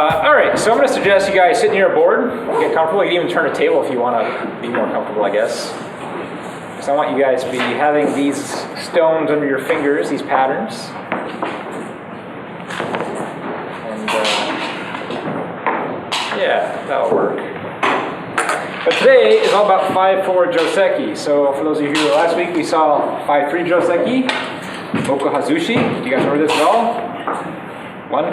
All right, so I'm going to suggest you guys sit near a board, get comfortable. You can even turn a table if you want to be more comfortable, I guess. So I want you guys to be having these stones under your fingers, these patterns. And yeah, that'll work. But today is all about 5-4 Joseki. So for those of you who were last week, we saw 5-3 Joseki, Okuhazushi. Do you guys remember this at all? One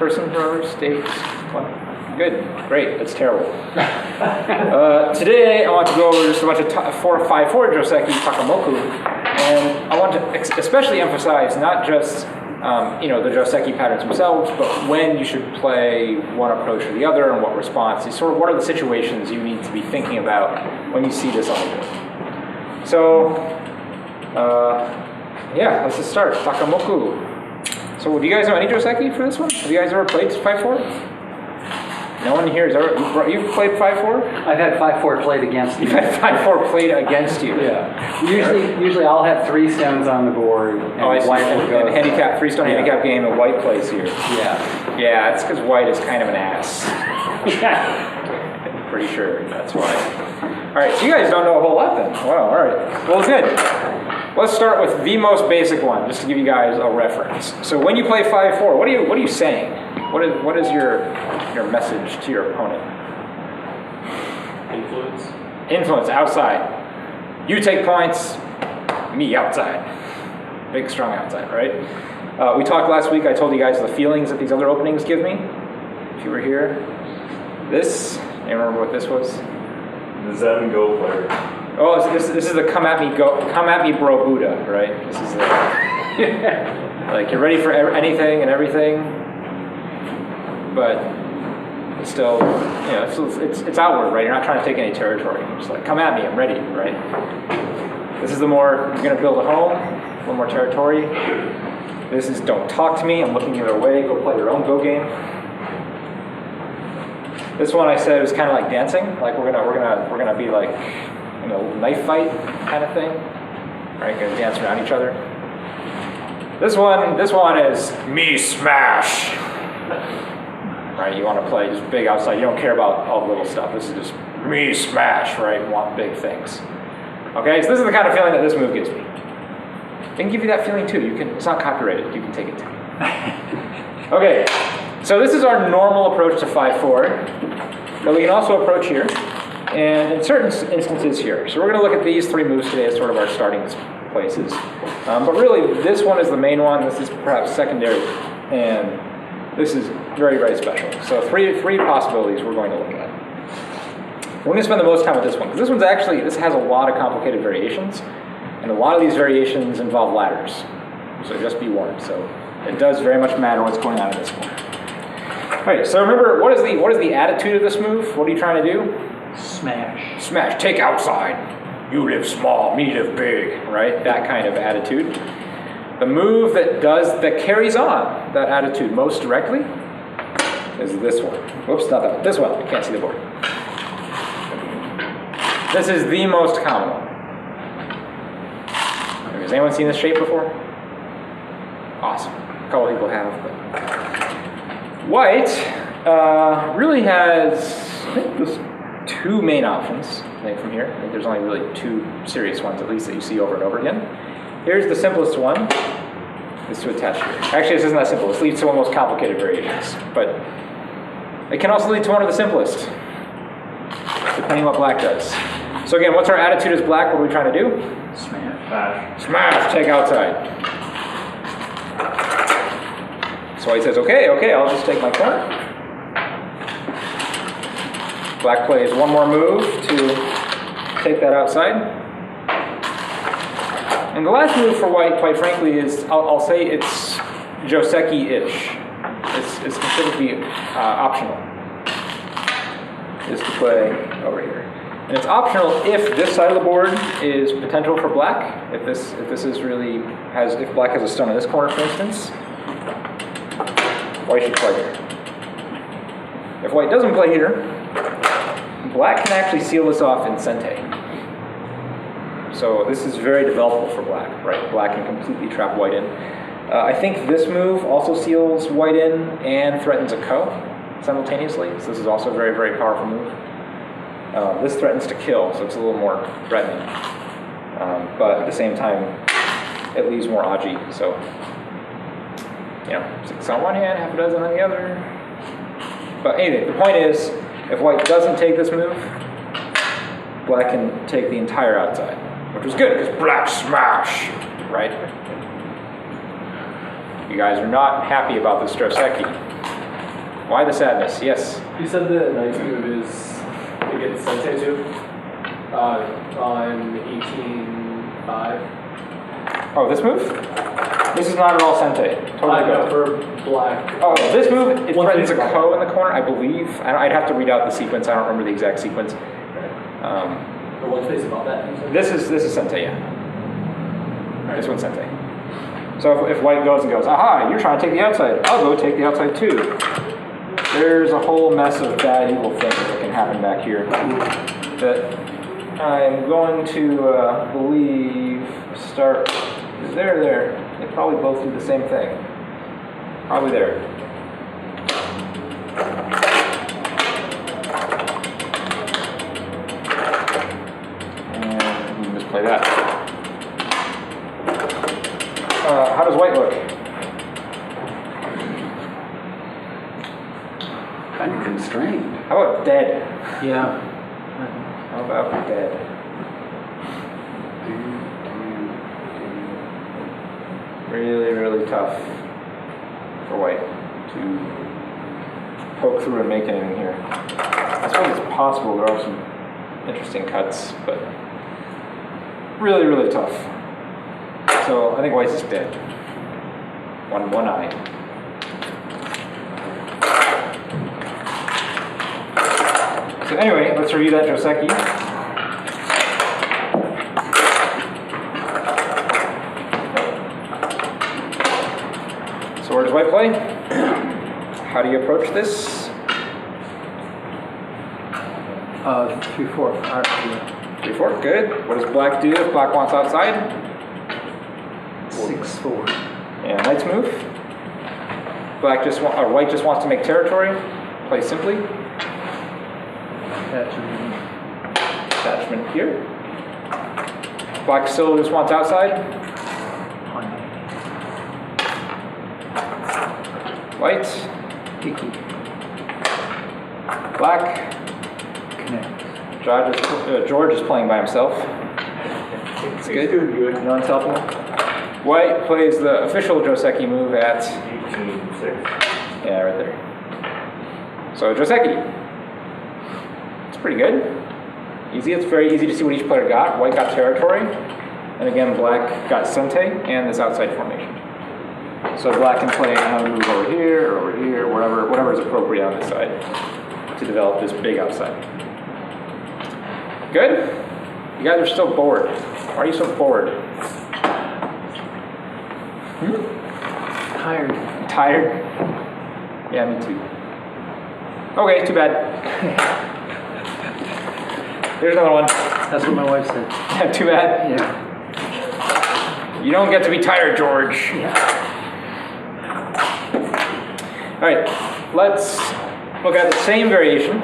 person remembers, states, one. Good, great, that's terrible. Today I want to go over just a bunch of 5-4 Joseki Takamoku, and I want to especially emphasize not just the Joseki patterns themselves, but when you should play one approach or the other and what response. Sort of what are the situations you need to be thinking about when you see this on the board. So, let's just start. Takamoku. So do you guys know any Joseki for this one? Have you guys ever played 5-4? No one here has ever... You've played 5-4? I've had 5-4 played against me. You've had 5-4 played against you? Yeah. Usually I'll have 3 stones on the board. And white will go. And handicap, 3-stone handicap game, and white plays here. Yeah. Yeah, it's because white is kind of an ass. I'm pretty sure that's why. All right, so you guys don't know a whole lot then. Wow, all right. Well, good. Let's start with the most basic one, just to give you guys a reference. So when you play 5-4, what are you saying? What is your message to your opponent? Influence outside. You take points, me outside. Big strong outside, right? We talked last week, I told you guys the feelings that these other openings give me. If you were here. This, you remember what this was? The Zen Go player. Oh, this is the come at me bro Buddha, right? This is the, like you're ready for anything and everything, but it's still, it's outward, right? You're not trying to take any territory. You're just like, come at me, I'm ready, right? This is the more, you're gonna build a home, a little more territory. This is don't talk to me, I'm looking the other way, go play your own go game. This one I said was kind of like dancing, like we're gonna be like, knife fight kind of thing, right? Gonna dance around each other. This one is me smash, right? You want to play just big outside. You don't care about all the little stuff. This is just me smash, right? You want big things. Okay, so this is the kind of feeling that this move gives me. It can give you that feeling too. It's not copyrighted. You can take it too. Okay, so this is our normal approach to 5-4. But we can also approach here. And in certain instances here. So we're going to look at these 3 moves today as sort of our starting places. But really, this one is the main one. This is perhaps secondary. And this is very, very special. So three possibilities we're going to look at. We're going to spend the most time with this one. Because this has a lot of complicated variations. And a lot of these variations involve ladders. So just be warned. So it does very much matter what's going on in this one. All right, so remember, what is the attitude of this move? What are you trying to do? Smash. Smash, take outside. You live small, me live big, right? That kind of attitude. The move that carries on that attitude most directly is this one. Whoops, not that one. This one. You can't see the board. This is the most common one. Has anyone seen this shape before? Awesome. A couple people have. But white really has, I think, this 2 main options, I think, from here. I think there's only really 2 serious ones, at least, that you see over and over again. Here's the simplest one, is to attach here. Actually, this isn't that simple. This leads to one of the most complicated variations, but it can also lead to one of the simplest, depending what black does. So again, what's our attitude as black? What are we trying to do? Smash. Smash, take outside. So he says, okay, I'll just take my corner. Black plays one more move to take that outside. And the last move for white, quite frankly, is, I'll say it's Joseki-ish. It's considered to be optional. Is to play over here. And it's optional if this side of the board is potential for black. If this is really if black has a stone in this corner, for instance, white should play here. If white doesn't play here, black can actually seal this off in sente. So this is very developable for black, right? Black can completely trap white in. I think this move also seals white in and threatens a ko. simultaneously. So this is also a very, very powerful move. This threatens to kill, so it's a little more threatening. But at the same time, it leaves more Aji. So, 6 on one hand, half a dozen on the other. But anyway, the point is, if white doesn't take this move, black can take the entire outside, which was good, because black smash, right? You guys are not happy about this Joseki. Why the sadness? Yes? You said the knight's move is against Sensei too? On 18-5? Oh, this move? This is not at all Sente. Totally No, good. for black. Oh, this move, it One threatens a thing- ko in the corner, I believe. I'd have to read out the sequence. I don't remember the exact sequence. Or one space above that. you said? This is Sente, yeah. This one's Sente. So if white goes and goes, aha, you're trying to take the outside. I'll go take the outside too. There's a whole mess of bad, evil things that can happen back here that I'm going to believe start there. They probably both do the same thing. Probably there. And we can just play that. How does white look? Kind of constrained. How about dead? Yeah. How about dead? Really, really tough for white to poke through and make anything here. I suppose it's possible. There are some interesting cuts, but really, really tough. So I think white's is dead. One eye. So anyway, let's review that Joseki. So where does white play? How do you approach this? 3/4. 3/4, good. What does black do if black wants outside? 6/4. And knight's move. White just wants to make territory. Play simply. Attachment here. Black still just wants outside. White. Icky. Black. Connect. George is playing by himself. It's good. No one's helping him. White plays the official Joseki move at 18-6. yeah, right there. So Joseki. It's pretty good. Easy. It's very easy to see what each player got. White got territory, and again black got Sente and this outside formation. So black can play another move over here, whatever is appropriate on this side to develop this big outside. Good? You guys are still bored. Why are you so bored? Tired. Tired? Yeah, me too. Okay, too bad. Here's another one. That's what my wife said. Yeah, too bad. Yeah. You don't get to be tired, George. All right, let's look at the same variation.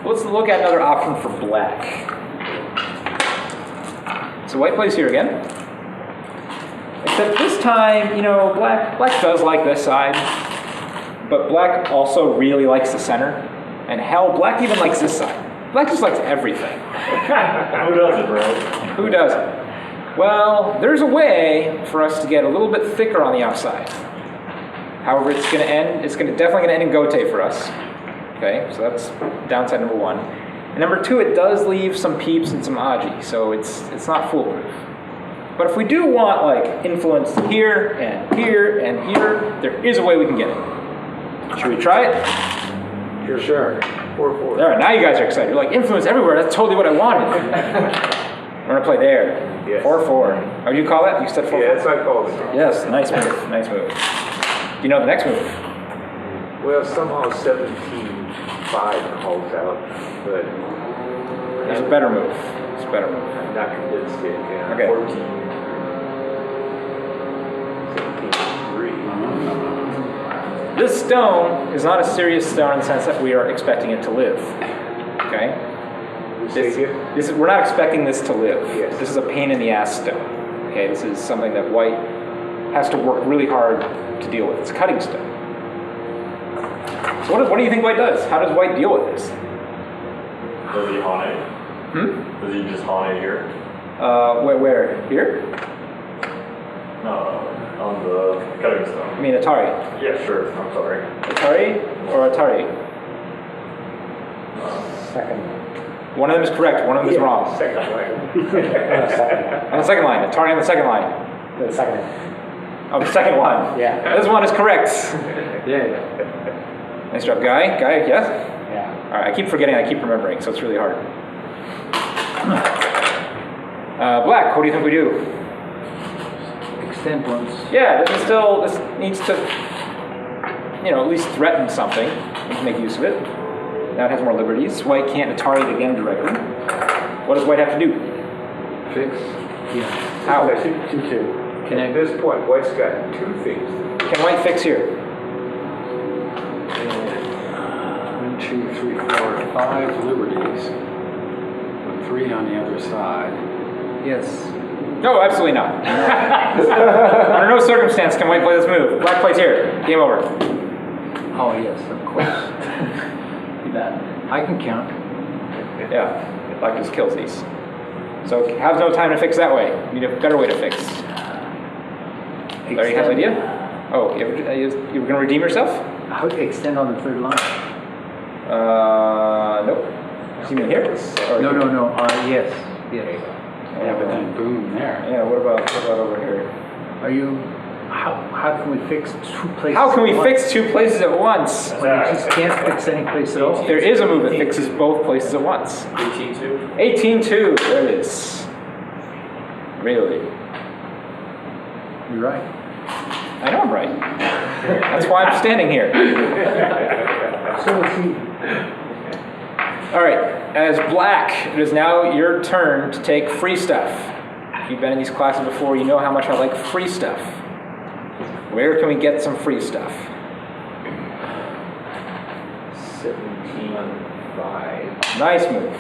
Let's look at another option for black. So white plays here again. Except this time, black does like this side, but black also really likes the center. And hell, black even likes this side. Black just likes everything. Who doesn't, bro? Who doesn't? Well, there's a way for us to get a little bit thicker on the outside. However, it's definitely going to end in gote for us. Okay, so that's downside number one. And number two, it does leave some peeps and some aji, so it's not foolproof. But if we do want influence here and here and here, there is a way we can get it. Should we try it? Sure. 4/4. All right, now you guys are excited. You're like, influence everywhere. That's totally what I wanted. We're gonna play there. Yes. 4/4. Oh, you call that? You said 4/4. Yeah, that's what I called it. Yes, nice move. Nice move. You know the next move? Well, somehow 17-5 calls out, but There's a better move. It's a better move. I'm not convinced yet. Yeah. Okay. 14. 17-3. This stone is not a serious stone in the sense that we are expecting it to live. Okay? We're not expecting this to live. Yes. This is a pain in the ass stone. Okay, this is something that white has to work really hard to deal with. It's a cutting stone. So what do you think white does? How does white deal with this? Does he haunt it? Does he just haunt it here? Where? Here? No, on the cutting stone. I mean Atari. Yeah, sure. I'm sorry. Atari or Atari? Second. One of them is correct, one of them is wrong. Second line. On the second line, Atari on the second line. The second. Oh, the second one. Yeah. This one is correct. Yeah. Nice job, Guy. Guy, yes? Yeah. All right, I keep forgetting, I keep remembering, so it's really hard. Black, what do you think we do? Extend once. Yeah, this needs to, at least threaten something. We can make use of it. Now it has more liberties. White can't Atari it again directly. What does white have to do? Fix. Yeah. How? 2-2. At this point, white's got two things. Can white fix here? 1, 2, 3, 4, 5 liberties. With 3 on the other side. Yes. No, absolutely not. Under no circumstance can white play this move. Black plays here. Game over. Oh yes, of course. That I can count. Yeah, black just kills these. So has no time to fix that way. You need a better way to fix. Larry has an idea? Oh, you were going to redeem yourself? How to extend on the third line? Nope. You mean here? Or No. Yes. Okay. Yeah, but then boom there. Yeah. What about over here? Are you? How can we fix 2 places? How can we at fix once? 2 places at once? When you just can't fix any place at all. There is a move that fixes both places at once. 18-2. 18-2. There it is. Really? You're right. I know I'm right. That's why I'm standing here. So is he. All right, as black, it is now your turn to take free stuff. If you've been in these classes before, you know how much I like free stuff. Where can we get some free stuff? 17-5. Nice move.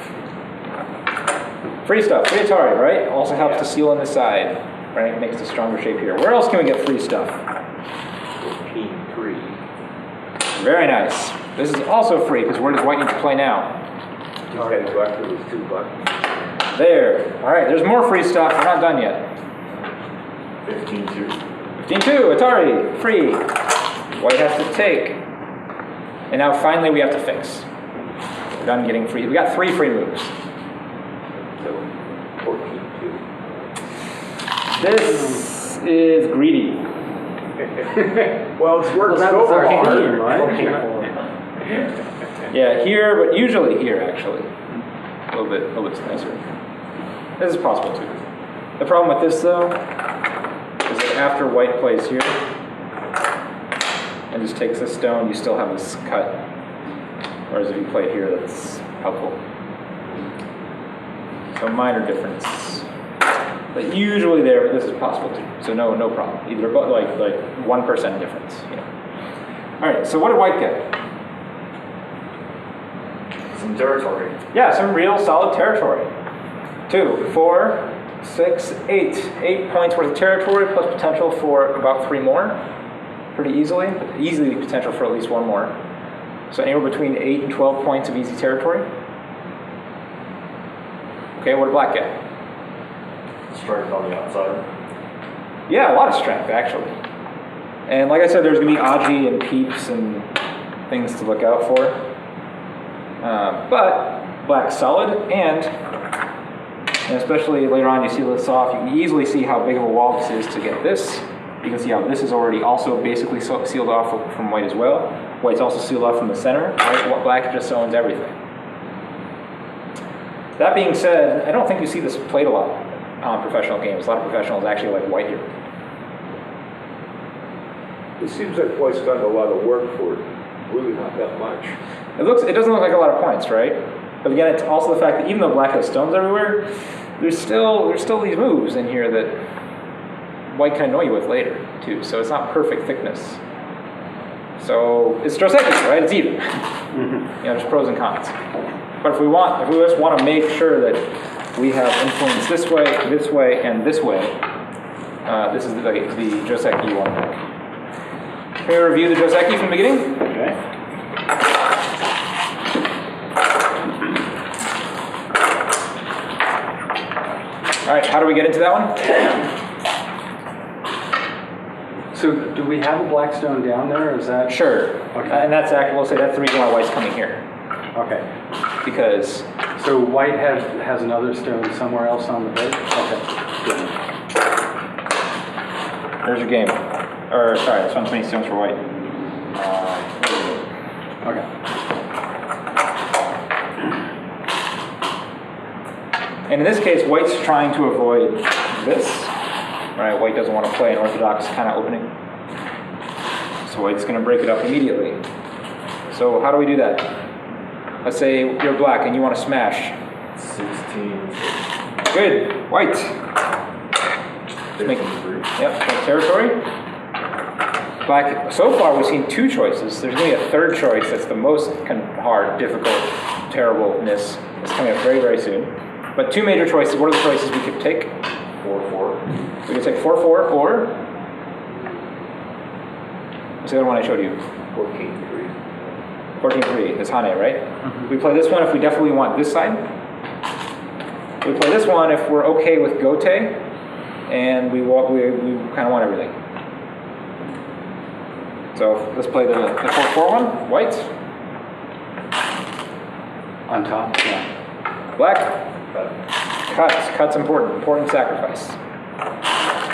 Free stuff, free Atari, right? Also helps to seal on the side, right? Makes a stronger shape here. Where else can we get free stuff? 14-3. Very nice. This is also free, because where does white need to play now? Just had to go after those 2 buttons. There. All right, there's more free stuff. We're not done yet. 15-2. 15-2, Atari, free. White has to take. And now finally we have to fix. We're done getting free. We got 3 free moves. So 14-2. This is greedy. Well, it's worked that so was our hard. theme, right? Yeah, here, but usually here actually. A little bit nicer. This is possible too. The problem with this though is that after white plays here and just takes this stone, you still have this cut. Whereas if you play here, that's helpful. So minor difference. But usually there, but this is possible too. So no problem. Either like 1% difference. All right. So what did white get? Some territory. Yeah, some real solid territory. 2, 4, 6, 8. 8 points worth of territory plus potential for about 3 more. Pretty easily. Easily potential for at least 1 more. So anywhere between 8 and 12 points of easy territory. Okay, what did black get? Strength on the outside. Yeah, a lot of strength actually. And like I said, there's going to be Aji and peeps and things to look out for. But black's solid, and especially later on you seal this off, you can easily see how big of a wall this is to get this. You can see how this is already also basically sealed off from white as well. White's also sealed off from the center. Right? Black just owns everything. That being said, I don't think you see this played a lot on professional games. A lot of professionals actually like white here. It seems like white's done a lot of work for it. Really not that much. It doesn't look like a lot of points, right? But again, it's also the fact that even though black has stones everywhere, there's still these moves in here that white can annoy you with later, too. So it's not perfect thickness. So it's Joseki, right? It's even. There's pros and cons. But if we just want to make sure that we have influence this way, and this way, this is the Joseki you want to pick. Can we review the Joseki from the beginning? Okay. All right, how do we get into that one? So do we have a black stone down there? Or is that Sure. Okay. And that's actually, we'll say that's the reason why white's coming here. okay? Because, So white has another stone somewhere else on the board. Okay. Good. there's your game. Or, sorry, this one's many stones for white. Okay. And in this case, white's trying to avoid this. Right, white doesn't want to play an orthodox kind of opening. So white's going to break it up immediately. So how do we do that? Let's say you're black and you want to smash. 16. Good, white. Make, 53. yep, make territory. Black, so far we've seen two choices. There's going to be a third choice that's the most hard, difficult, terribleness. It's coming up very, very soon. But two major choices. What are the choices we could take? 4-4. We could take 4-4 or... What's the other one I showed you? 14-3. 14-3 is Hane, right? We play this one if we definitely want this side. We play this one if we're okay with Gote, and we kind of want everything. So let's play the 4-4 one. White, On top. Yeah. black, cuts important sacrifice.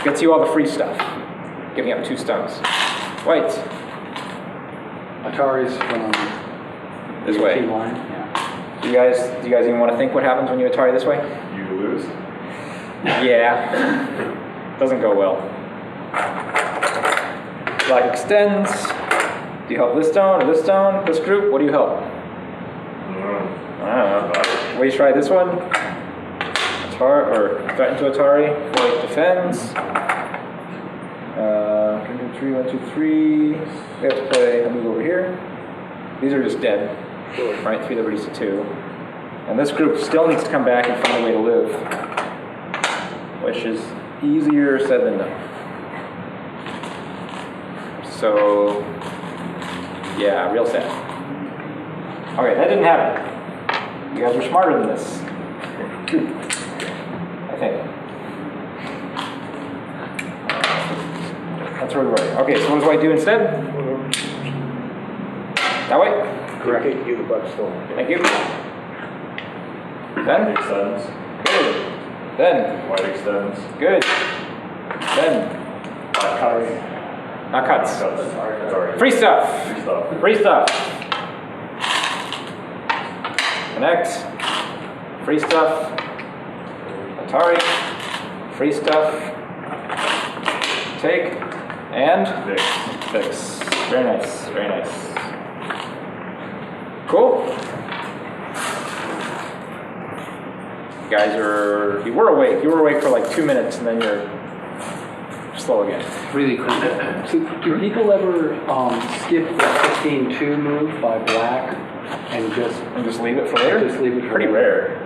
Gets you all the free stuff, giving up 2 stones. White, Atari's from this the way. T line. Yeah. Do you guys even want to think what happens when you Atari this way? You lose. Yeah, doesn't go well. Black extends. Do you help this stone or this stone? This group? What do you help? I don't know. Will you try this one? Atari, or threaten to Atari. White defends. 1, 2, 3, 1, 2, 3. We have to play a move over here. These are just dead. Right, 3 liberties to 2. And this group still needs to come back and find a way to live, which is easier said than done. So, yeah, real sad. Okay, that didn't happen. You guys were smarter than this. I think. That's where we were. Okay, so what does white do instead? That way? Correct. Give the buckstone. Thank you. Then? Extends. Good. Then? White extends. Good. Then? Cuts. Not cuts. Sorry. Free stuff. Free stuff. Free stuff. Connect. Free stuff. Atari. Free stuff. Take. And? Fix. Fix. Very nice. Very nice. Cool. You were awake. You were awake for like 2 minutes and then you're slow again. Really cool. So do people ever skip the 15-2 move by black and just leave it for later? Just leave it for Pretty later.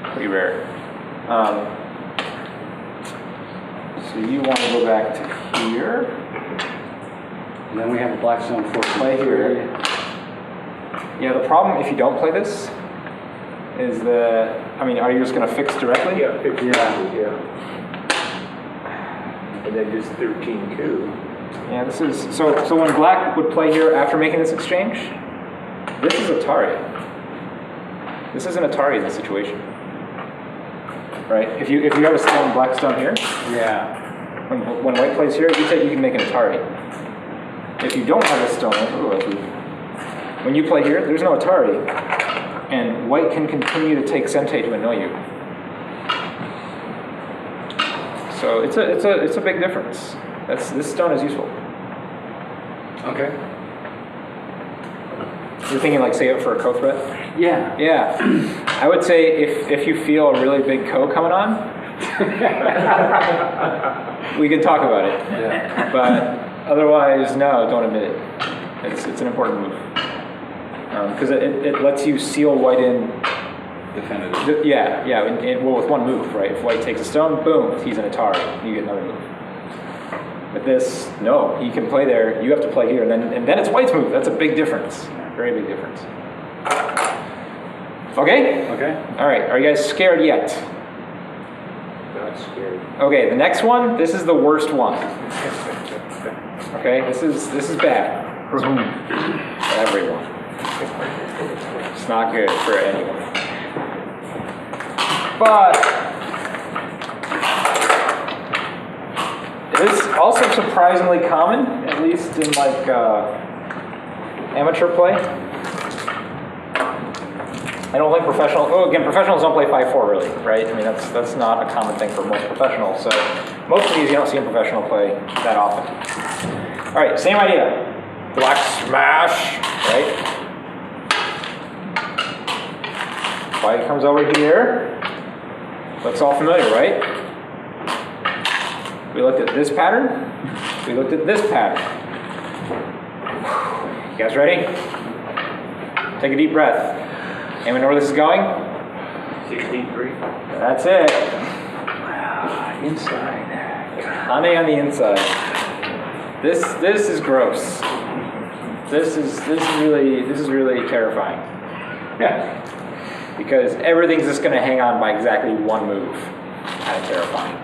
rare. Pretty rare. So you want to go back to here. And then we have a black stone for Play here. Yeah, the problem if you don't play this is that, are you just going to fix directly? Yeah, 15, Yeah. yeah. And then just 13-2. Yeah, this is, so when black would play here after making this exchange, this is Atari. This isn't Atari in this situation. Right? If you have a stone, black stone here, Yeah. when white plays here, you can make an Atari. If you don't have a stone, when you play here, there's no Atari, and white can continue to take Sente to annoy you. So it's a big difference. This stone is useful. Okay. You're thinking like save it for a co threat? Yeah. Yeah. I would say if you feel a really big co coming on, we can talk about it. Yeah. But otherwise, no, don't admit it. It's an important move. Because it lets you seal white in. Definitive. Yeah, well, with one move, right? If white takes a stone, boom, he's an Atari. You get another move. With this, no, he can play there. You have to play here, and then it's white's move. That's a big difference. Very big difference. Okay? Okay. All right, are you guys scared yet? Not scared. Okay, the next one, this is the worst one. Okay, this is bad. For whom? For everyone. It's not good for anyone. But it is also surprisingly common, at least in like amateur play. I don't think professionals don't play 5-4 really, right? I mean, that's not a common thing for most professionals. So most of these you don't see in professional play that often. All right, same idea. Black smash, right? White comes over here. Looks all familiar, right? We looked at this pattern. We looked at this pattern. You guys ready? Take a deep breath. Anyone know where this is going? 16-3. That's it. Inside. Honey on the inside. This is gross. This is really terrifying. Yeah. Because everything's just going to hang on by exactly one move. Kind of terrifying.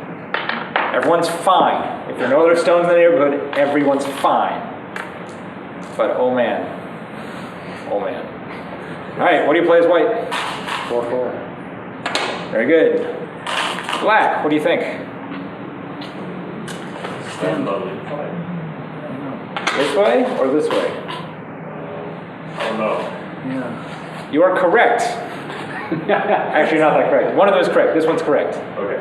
Everyone's fine. If there are no other stones in the neighborhood, everyone's fine. But oh man. Oh man. Alright, what do you play as white? 4-4. Very good. Black, what do you think? Stand lovely. Fine. This way or this way? I don't know. Yeah. You are correct. Actually, not that correct. One of them is correct. This one's correct. Okay.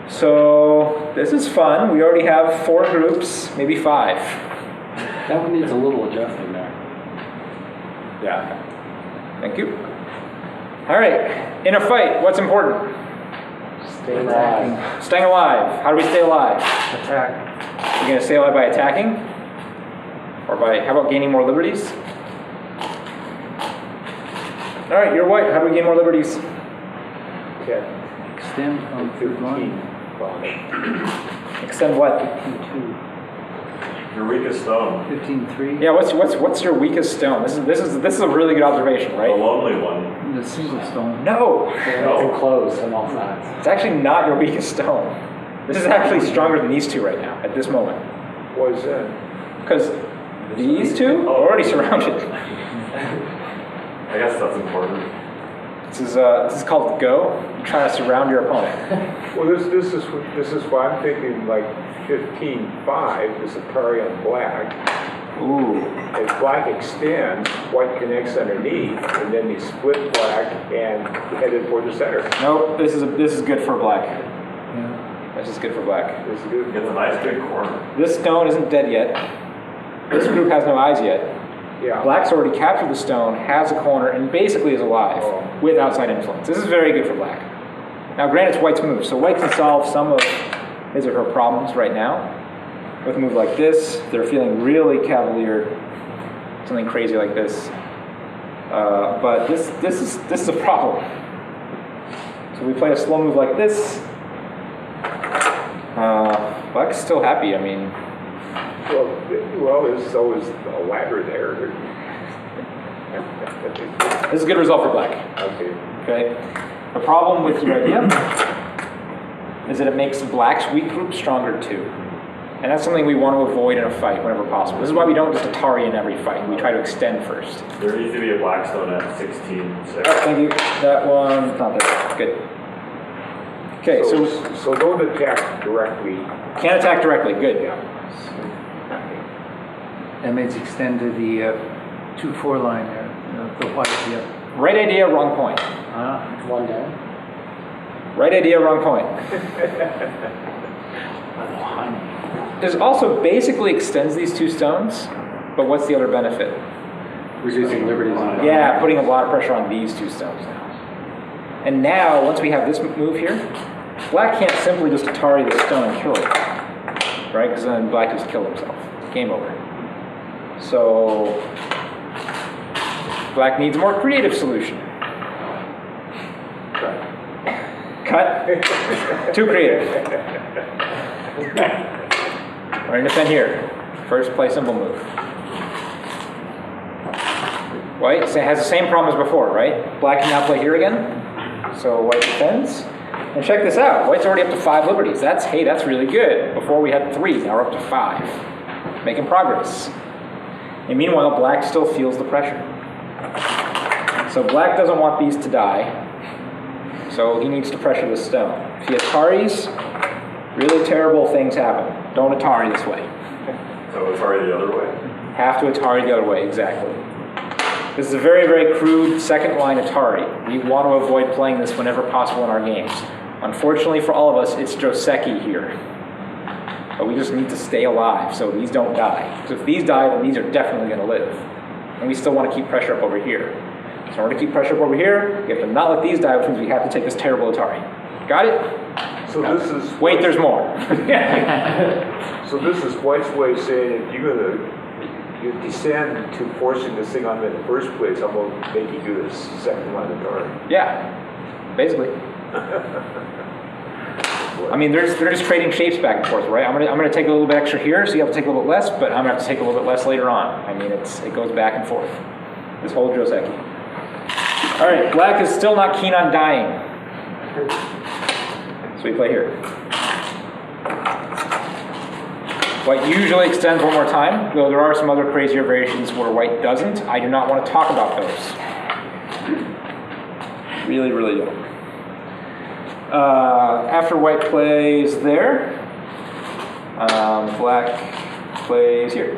So, this is fun. We already have 4 groups, maybe 5. That one needs a little adjusting there. Yeah. Thank you. All right. In a fight, what's important? Stay alive. Staying alive. How do we stay alive? Attack. You're going to stay alive by attacking? Or by, how about gaining more liberties? All right, you're white. How do we gain more liberties? 10. Extend on 15. Extend what? 15-2. Your weakest stone. 15-3. Yeah, what's your weakest stone? This is a really good observation, The right? lonely one. The single stone. No. No. Enclosed on all sides. It's actually not your weakest stone. This is actually stronger than these two right now, at this moment. What is that? Because these two are already surrounded. I guess that's important. This is called go. You're trying to surround your opponent. Well, this is why I'm thinking like 15-5 is Atari on black. Ooh. As black extends, white connects underneath, and then they split black and headed for the center. Nope. This is good for black. Yeah. This is good for black. This is good. It's a nice big corner. This stone isn't dead yet. This group has no eyes yet. Yeah. Black's already captured the stone, has a corner, and basically is alive with outside influence. This is very good for black. Now, granted, it's white's move, so white can solve some of his or her problems right now with a move like this. They're feeling really cavalier, something crazy like this. But this is a problem. So we play a slow move like this. Black's still happy. I mean. Well, there's always a ladder there. This is a good result for black. Okay. The problem with your idea is that it makes black's weak group stronger too. And that's something we want to avoid in a fight whenever possible. This is why we don't just Atari in every fight. We try to extend first. There needs to be a black stone at 16-6. Oh, thank you. That one's not there. Good. Okay, So don't attack directly. can't attack directly. Good. That means extend to the 2-4 line there. The white, yep. Right idea, wrong point. One down. Right idea, wrong point. This also basically extends these two stones, but what's the other benefit? Reducing liberties on it. Yeah, putting a lot of pressure on these two stones now. And now, once we have this move here, black can't simply just Atari the stone and kill it. Right? Because then black just killed himself. Game over. So black needs a more creative solution. Cut. Too creative. We're going to defend here. First play symbol move. White has the same problem as before, right? Black can now play here again. So white defends. And check this out. White's already up to 5 liberties. That's really good. Before we had 3, now we're up to 5. Making progress. And meanwhile, black still feels the pressure. So black doesn't want these to die. So he needs to pressure the stone. If he Ataris, really terrible things happen. Don't Atari this way. So Atari the other way? Have to Atari the other way, exactly. This is a very, very crude second line Atari. We want to avoid playing this whenever possible in our games. Unfortunately for all of us, it's Joseki here. But we just need to stay alive so these don't die. Because if these die, then these are definitely going to live. And we still want to keep pressure up over here. So in order to keep pressure up over here, we have to not let these die, which means we have to take this terrible Atari. Got it? So No. this is Wait, there's more. so this is White's way of saying if you're you descend to forcing this thing on him in the first place, I'm going to make you do this second line of guard. Yeah, basically. I mean, they're just trading shapes back and forth, right? I'm gonna take a little bit extra here, so you have to take a little bit less, but I'm gonna have to take a little bit less later on. I mean, it goes back and forth. This whole Joseki. All right, black is still not keen on dying, so we play here. White usually extends one more time, though there are some other crazier variations where white doesn't. I do not want to talk about those. Really, really don't. After white plays there, black plays here.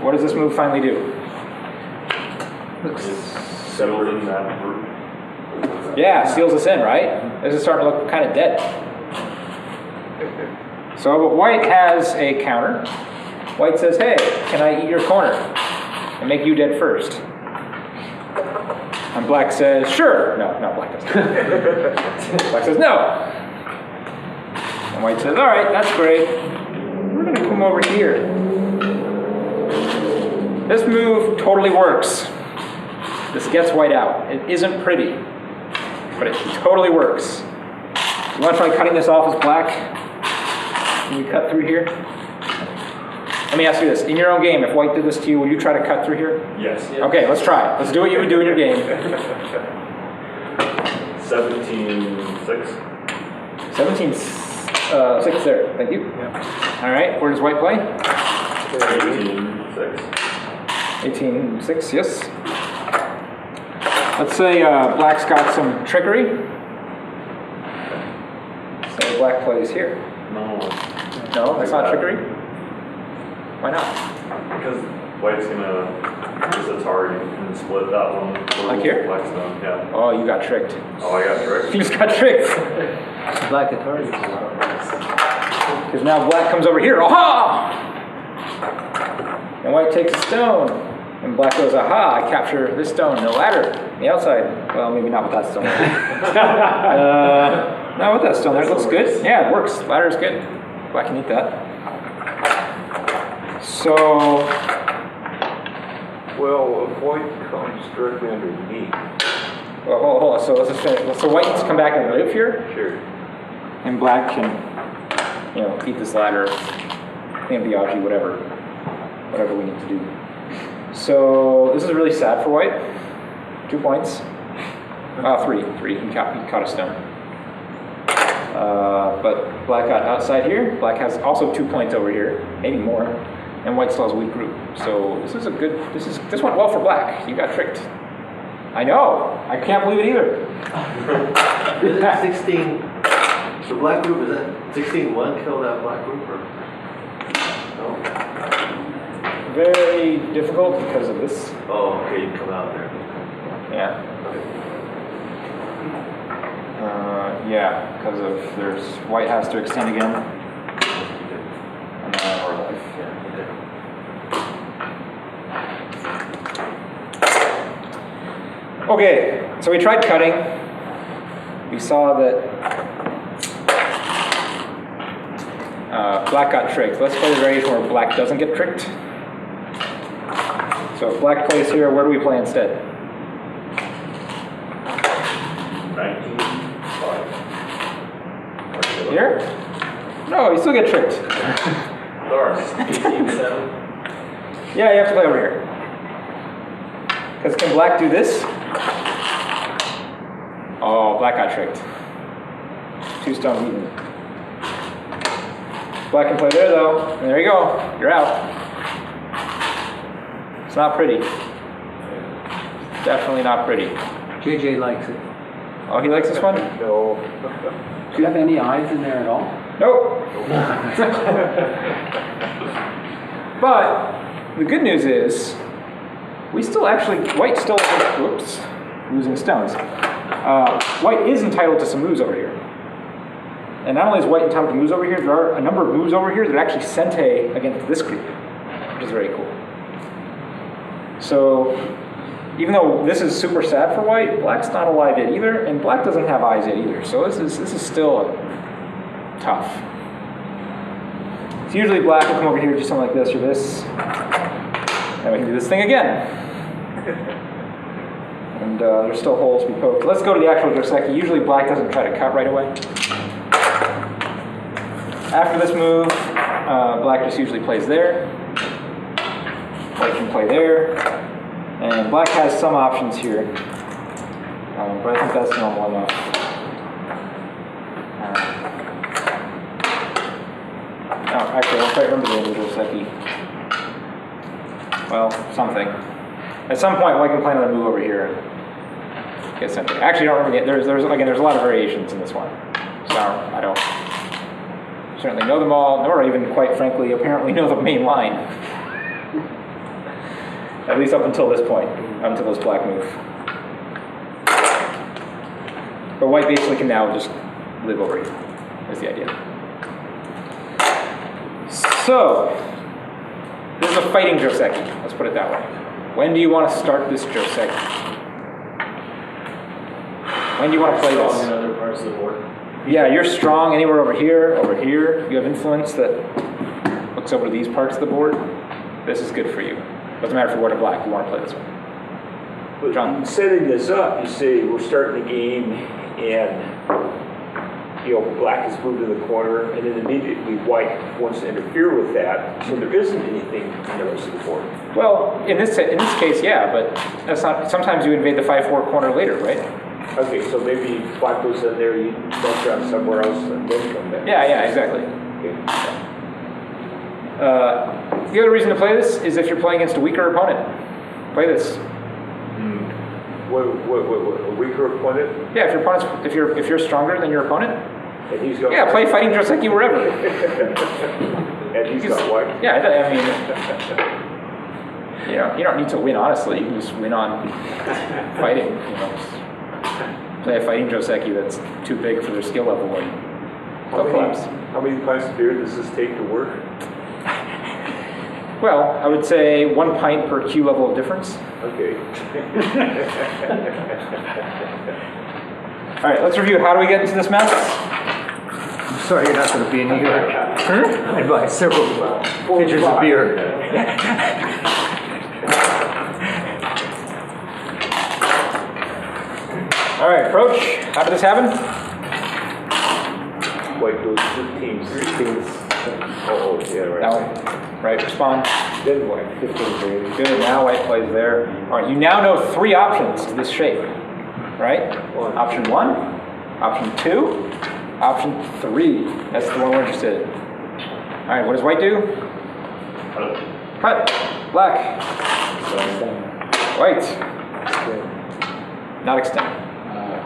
What does this move finally do? Sealed in that group. Yeah, seals us in, right? This is starting to look kind of dead. So, but white has a counter. White says, hey, can I eat your corner and make you dead first? And black says, sure. No, black doesn't. Black says, no. And white says, all right, that's great. We're going to come over here. This move totally works. This gets white out. It isn't pretty, but it totally works. You want to try cutting this off as black? Can we cut through here? Let me ask you this. In your own game, if white did this to you, would you try to cut through here? Yes. Okay, let's try. Let's do what you would do in your game. 17-6. 17-6 there. Thank you. All right, where does white play? 18-6. 18-6, yes. Let's say black's got some trickery. So black plays here. No. No, that's not trickery. Why not? Because white's gonna just Atari and split that one. Like here? Black's done, yeah. Oh, you got tricked. Oh, I got tricked. You just got tricked. Black Atari. Because now black comes over here. Aha! And white takes a stone. And black goes, aha, I capture this stone. No ladder. On the outside. Well, maybe not with that stone. Not with that stone there. It looks good. Yeah, it works. Ladder's good. Black can eat that. So, Well, if white comes directly underneath. well, hold on. So let's just finish. So white needs to come back and live here. Sure. And black can, eat this ladder, clean up the Aji, whatever we need to do. So this is really sad for white. 2 points. 3. He caught a stone. But black got outside here. Black has also 2 points over here, maybe more. And white still has a weak group. So this went well for black. You got tricked. I know. I can't believe it either. Is that 16? The black group, is that 16-1 kill that black group? Or? No? Very difficult because of this. Oh, okay, you come out there. Yeah. Yeah, because of there's white has to extend again. And then or life. Okay, so we tried cutting. We saw that black got tricked. Let's play the variation where black doesn't get tricked. So if black plays here, where do we play instead? 19. Here? No, you still get tricked. Doors. 18-7. Yeah, you have to play over here. Because can black do this? Oh, black got tricked. 2 stone beaten. Black can play there though, and there you go. You're out. It's not pretty. Definitely not pretty. JJ likes it. Oh, he likes this one? No. Do you have any eyes in there at all? Nope. But the good news is, we still actually, white still, whoops, losing stones. White is entitled to some moves over here. And not only is white entitled to moves over here, there are a number of moves over here that actually sente against this creep, which is very cool. So, even though this is super sad for white, black's not alive yet either, and black doesn't have eyes yet either. So this is still tough. So usually black will come over here, do something like this or this, and we can do this thing again. And there's still holes to be poked. Let's go to the actual Joseki. Usually black doesn't try to cut right away. After this move, black just usually plays there. White can play there. And black has some options here. But I think that's normal enough. Actually, I don't quite remember the end of Joseki. Well, something. At some point, white can play another move over here. Get something. Actually, I don't remember. There's a lot of variations in this one. So I don't certainly know them all, nor even, quite frankly, apparently know the main line. At least up until this point, until this black move. But white basically can now just live over here, is the idea. So, this is a fighting Joseki, let's put it that way. When do you want to start this Joseki? When do you want to play Strong in this? other parts of the board. Yeah, you're strong anywhere over here, over here. You have influence that looks over these parts of the board. This is good for you. Doesn't matter if you're white or black, you want to play this one. But John? in setting this up, you say we're starting the game and black is moved to the corner and then immediately white wants to interfere with that. So there isn't anything in the rest of the board. Well, in this case, yeah, but that's not. Sometimes you invade the 5-4 corner later, right? Okay, so maybe black goes in there, you bounce around somewhere else and then come back. Yeah, exactly. Okay. The other reason to play this is if you're playing against a weaker opponent. Play this. What, a weaker opponent? Yeah, if you're stronger than your opponent, And he's got yeah, play fighting Joseki wherever. And he's got white. Yeah, I mean, you don't need to win honestly. You can just win on fighting. Play a fighting Joseki that's too big for their skill level and they'll collapse. How many pints of beer does this take to work? Well, I would say 1 pint per Q level of difference. Okay. All right, let's review. How do we get into this mess? I'm sorry you're not going to be in New York. I'd buy several pitchers of beer. All right, approach. How did this happen? White goes 15, 16. Oh, yeah, right. That one. Right, respond. Then white, 15 green. Good, now white plays there. All right, you now know 3 options to this shape, right? Option 1, option 2, option 3. That's the one we're interested in. All right, what does white do? Cut. Black. White. Not extend.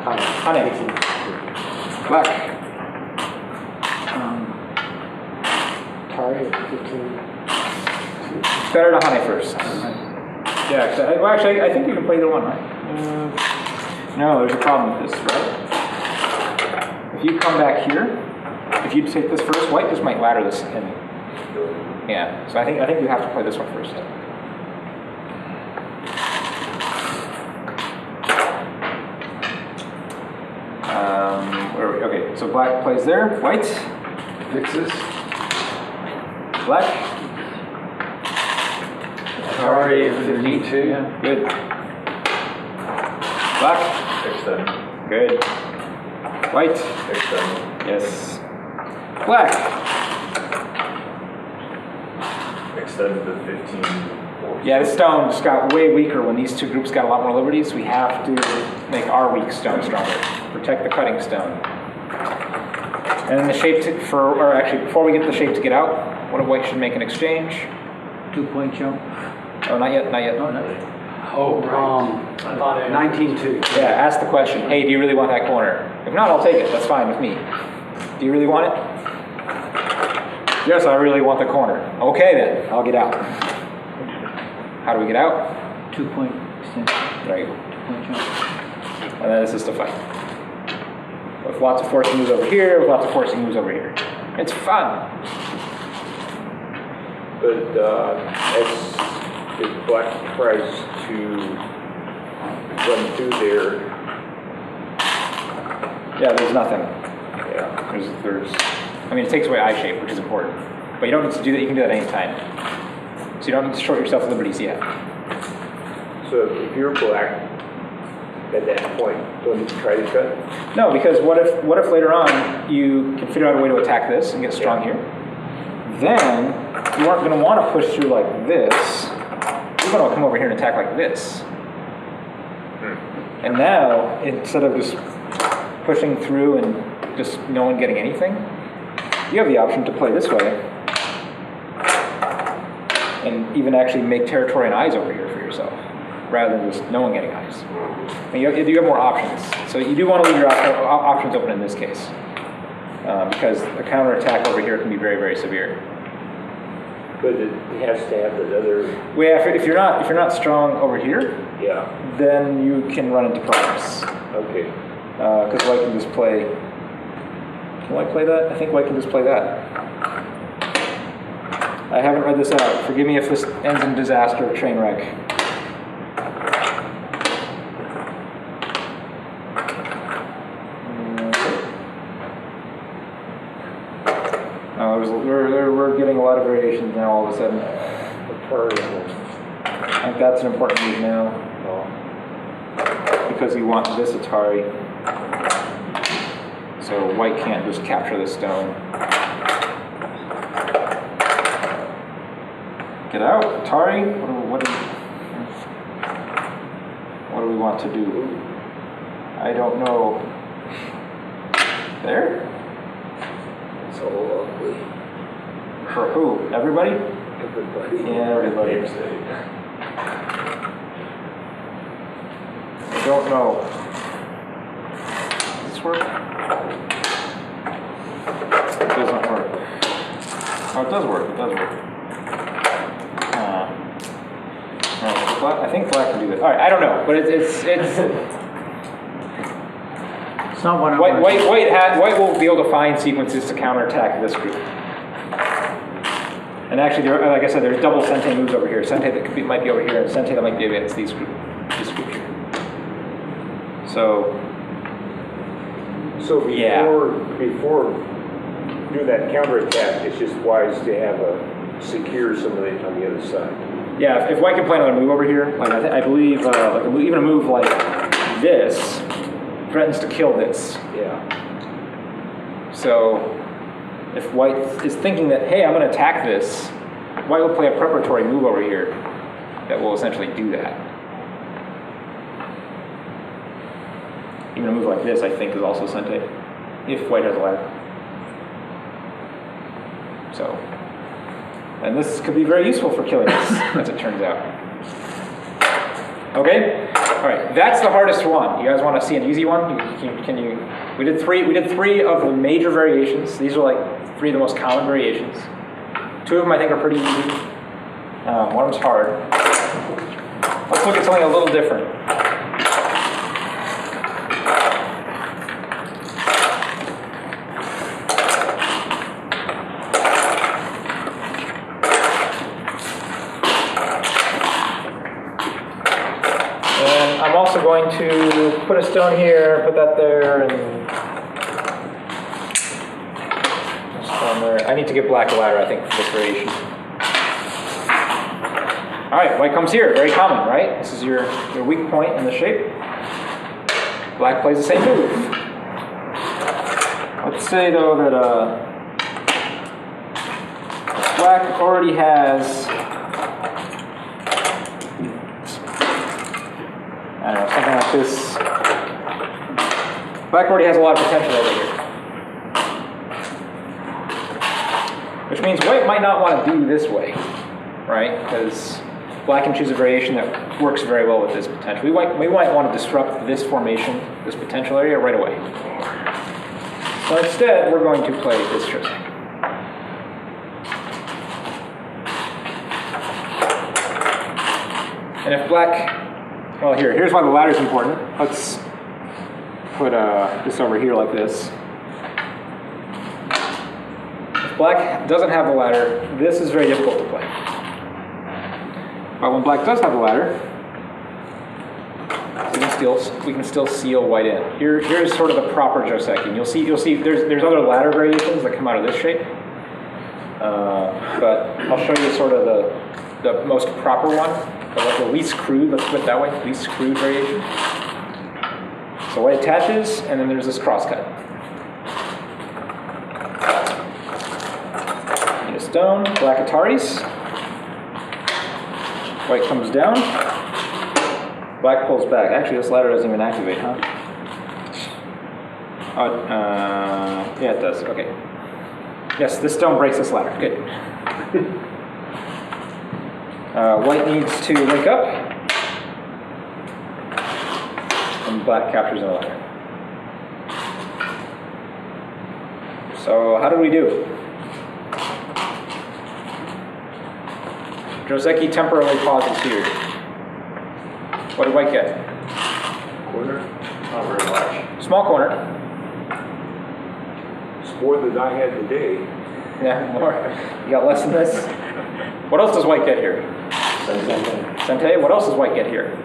Honey. Black. Target 15. Better to honey first. Yeah, well, actually, I think you can play either one, right? No, there's a problem with this, right? If you come back here, if you take this first, white just might ladder this in. Yeah, so I think you have to play this one first. Where are we? Okay, so black plays there, white, Fixes. black. Atari 52. Yeah, good. Black, Extend. good. White, Extend. yes. Black, Extend the 15. yeah, this stone just got way weaker when these two groups got a lot more liberties. We have to make our weak stone stronger. Protect the cutting stone. And then the shape or actually, before we get the shape to get out, one of white should make an exchange. 2-point jump. Oh, not yet, not yet. Oh, no. Oh, 19-2. Yeah, ask the question, hey, do you really want that corner? If not, I'll take it, that's fine with me. Do you really want it? Yes, I really want the corner. Okay then, I'll get out. How do we get out? 2-point extension. Right. 2-point jump. And then it's just a fight. With lots of forcing moves over here, with lots of forcing moves over here. It's fun. But if black tries to run through there, Yeah, there's nothing. yeah. I mean, it takes away eye shape, which is important. But you don't need to do that, you can do that anytime. So you don't need to short yourself liberties yet. So if you're black at that point, don't you try to cut? No, because what if later on you can figure out a way to attack this and get strong here? Then you aren't going to want to push through like this. You're going to come over here and attack like this. And now, instead of just pushing through and just no one getting anything, you have the option to play this way and even actually make territory and eyes over here for yourself, rather than just no one getting eyes. And you have more options. So you do want to leave your options open in this case, because a counterattack over here can be very, very severe. But it has to have that other, Well, yeah, if you're not strong over here, yeah, then you can run into problems. okay. Because white can just play. Can white play that? I think white can just play that. I haven't read this out. Forgive me if this ends in disaster or train wreck. We're getting a lot of variations now all of a sudden. I think that's an important move now. Because you want this Atari. So white can't just capture the stone. Get out, Atari. What do we want to do? I don't know. There? It's all ugly. For who? Everybody? Everybody. Yeah, everybody. I don't know. Does this work? It doesn't work. Oh, it does work. It does work. I think black can do this. All right, I don't know, but it's It's not one on white will be able to find sequences to counterattack this group. And actually, like I said, there's double Sente moves over here. Sente that might be over here, and Sente that might be against this group here. So before doing that counterattack, it's just wise to have a secure somebody on the other side. yeah, if white can play another move over here, like I believe, even a move like this threatens to kill this. Yeah. So if white is thinking that, hey, I'm going to attack this, white will play a preparatory move over here that will essentially do that. Even a move like this, I think, is also Sente, if white has a ladder. So, and this could be very useful for killing this, as it turns out. Okay? All right, that's the hardest one. You guys want to see an easy one? Can you? We did three of the major variations. These are like three of the most common variations. Two of them I think are pretty easy. One of them's hard. Let's look at something a little different. And I'm also going to put a stone here, put that there, and a stone there. I need to get black a ladder, I think, for this variation. All right, white comes here, very common, right? This is your weak point in the shape. Black plays the same move. Let's say though that black already has, I don't know, something like this. Black already has a lot of potential over here. Which means white might not want to do this way, right? Because black can choose a variation that works very well with this potential. We might want to disrupt this formation, this potential area right away. So instead, we're going to play this Joseki. And if black, well here's why the ladder is important. Let's put this over here like this. If black doesn't have the ladder, this is very difficult to play. But when black does have the ladder, we can still seal white in. Here's sort of the proper Joseki. And you'll see there's other ladder variations that come out of this shape. But I'll show you sort of the most proper one, the least crude, let's put it that way, least crude variation. So white attaches, and then there's this crosscut. Need a stone, black Ataris. White comes down. Black pulls back. Actually, this ladder doesn't even activate, huh? Oh, yeah, it does. Okay. Yes, this stone breaks this ladder. Good. White needs to wake up, and black captures the ladder. So, how did we do? Joseki temporarily pauses here. What did white get? Corner? Not very much. Small corner. It's more than I had today. Yeah, more. You got less than this? What else does white get here? Sente. What else does white get here?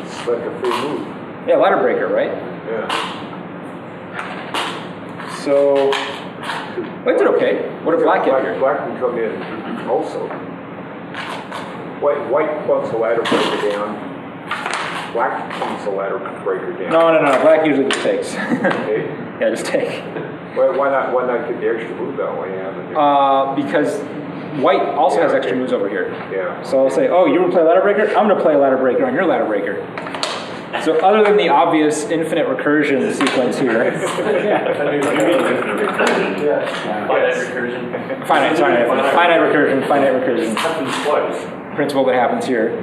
It's like a free move. Yeah, ladder breaker, right? Yeah. So, white did okay. What did black get here? Black can come in also. White bumps the ladder breaker down. Black bumps the ladder breaker down. No. Black usually just takes. Okay. Yeah, just take. Why not get the extra move that way? Because white also has extra okay. moves over here. Yeah. So I'll say, oh, you want to play ladder breaker? I'm going to play ladder breaker on your ladder breaker. So other than the obvious infinite recursion sequence here, Finite recursion. finite recursion Happens twice. principle that happens here.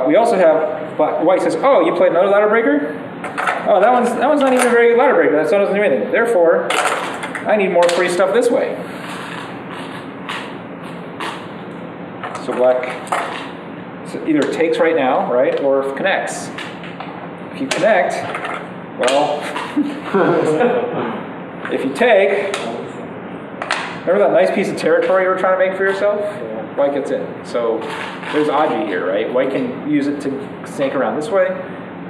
We also have white says, oh, you played another ladder breaker? Oh, that one's not even a very good ladder breaker. That doesn't do anything. Therefore, I need more free stuff this way. So black either takes right now, right, or connects. If you connect, well, if you take, remember that nice piece of territory you were trying to make for yourself? White gets in. So there's Aji here, right? White can use it to snake around this way,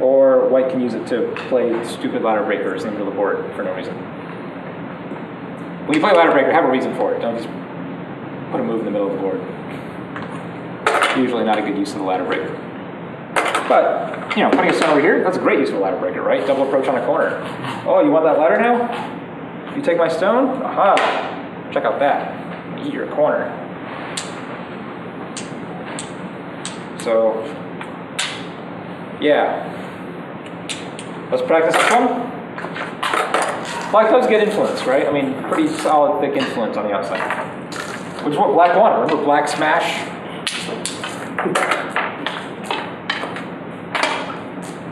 or white can use it to play stupid ladder breakers in the middle of the board for no reason. When you play ladder breaker, have a reason for it. Don't just put a move in the middle of the board. Usually not a good use of the ladder breaker. But, putting a stone over here, that's a great use of a ladder breaker, right? Double approach on a corner. Oh, you want that ladder now? You take my stone? Aha! Check out that. Eat your corner. So, yeah. Let's practice this one. Black does get influence, right? I mean, pretty solid, thick influence on the outside. Which is what black wanted. Remember black smash?